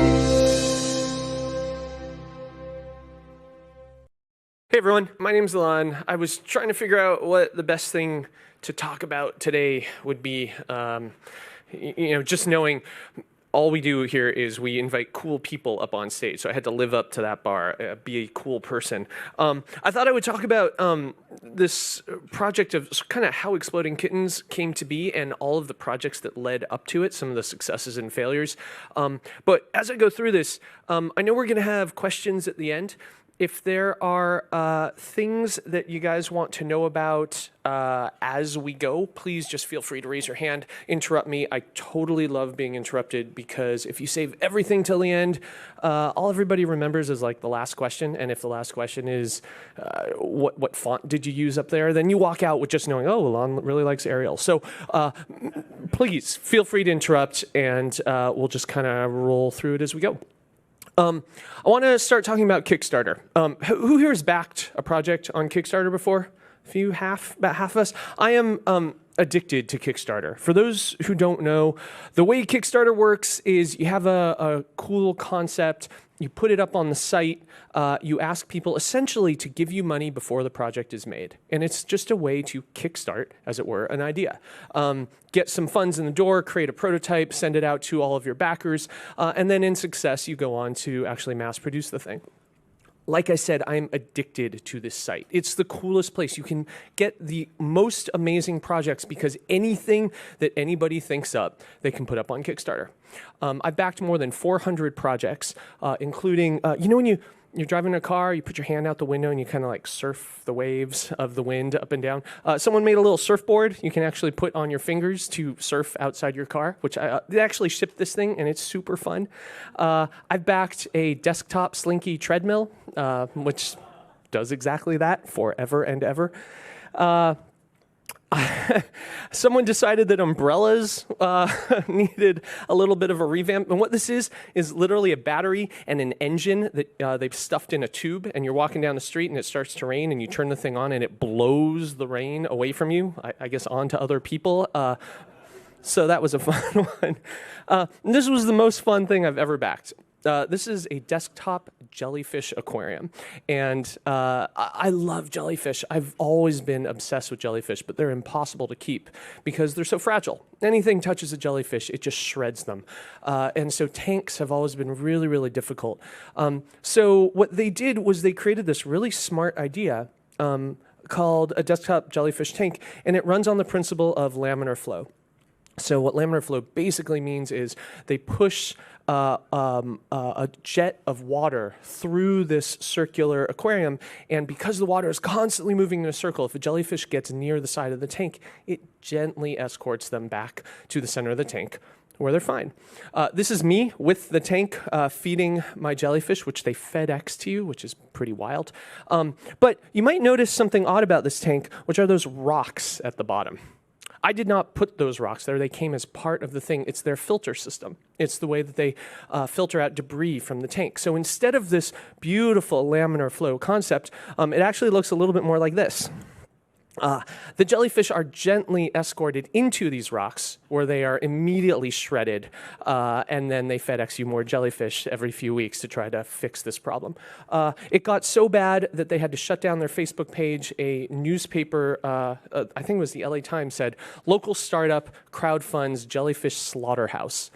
Hey everyone, my name's Alon. I was trying to figure out what the best thing to talk about today would be. Just knowing all we do here is we invite cool people up on stage, so I had to live up to that bar, be a cool person. I thought I would talk about this project of kind of how Exploding Kittens came to be and all of the projects that led up to it, some of the successes and failures. But as I go through this, I know we're going to have questions at the end. If there are things that you guys want to know about as we go, please just feel free to raise your hand, interrupt me. I totally love being interrupted because if you save everything till the end, all everybody remembers is like the last question. And if the last question is, what font did you use up there? Then you walk out with just knowing, oh, Alon really likes Arial. So please feel free to interrupt and we'll just kind of roll through it as we go. I want to start talking about Kickstarter. Who here has backed a project on Kickstarter before? About half of us. I am addicted to Kickstarter. For those who don't know, the way Kickstarter works is you have a cool concept, you put it up on the site, you ask people essentially to give you money before the project is made. And it's just a way to kickstart, as it were, an idea. Get some funds in the door, create a prototype, send it out to all of your backers, and then in success, you go on to actually mass produce the thing. Like I said, I'm addicted to this site. It's the coolest place. You can get the most amazing projects because anything that anybody thinks up, they can put up on Kickstarter. I've backed more than 400 projects, including, when you're driving a car, you put your hand out the window and you kind of like surf the waves of the wind up and down. Someone made a little surfboard you can actually put on your fingers to surf outside your car, which they actually shipped this thing and it's super fun. I've backed a desktop slinky treadmill, which does exactly that forever and ever. Someone decided that umbrellas needed a little bit of a revamp. And what this is literally a battery and an engine that they've stuffed in a tube. And you're walking down the street and it starts to rain and you turn the thing on and it blows the rain away from you, I guess onto other people. So that was a fun one. This was the most fun thing I've ever backed. This is a desktop jellyfish aquarium, and I love jellyfish. I've always been obsessed with jellyfish, but they're impossible to keep because they're so fragile. Anything touches a jellyfish, it just shreds them. And so tanks have always been really, really difficult. So what they did was they created this really smart idea called a desktop jellyfish tank, and it runs on the principle of laminar flow. So what laminar flow basically means is they push a jet of water through this circular aquarium, and because the water is constantly moving in a circle, if a jellyfish gets near the side of the tank, it gently escorts them back to the center of the tank, where they're fine. This is me with the tank feeding my jellyfish, which they FedEx to you, which is pretty wild. But you might notice something odd about this tank, which are those rocks at the bottom. I did not put those rocks there. They came as part of the thing. It's their filter system. It's the way that they filter out debris from the tank. So instead of this beautiful laminar flow concept, it actually looks a little bit more like this. The jellyfish are gently escorted into these rocks where they are immediately shredded, and then they FedEx you more jellyfish every few weeks to try to fix this problem. It got so bad that they had to shut down their Facebook page. A newspaper, I think it was the LA Times, said, "Local startup crowdfunds jellyfish slaughterhouse."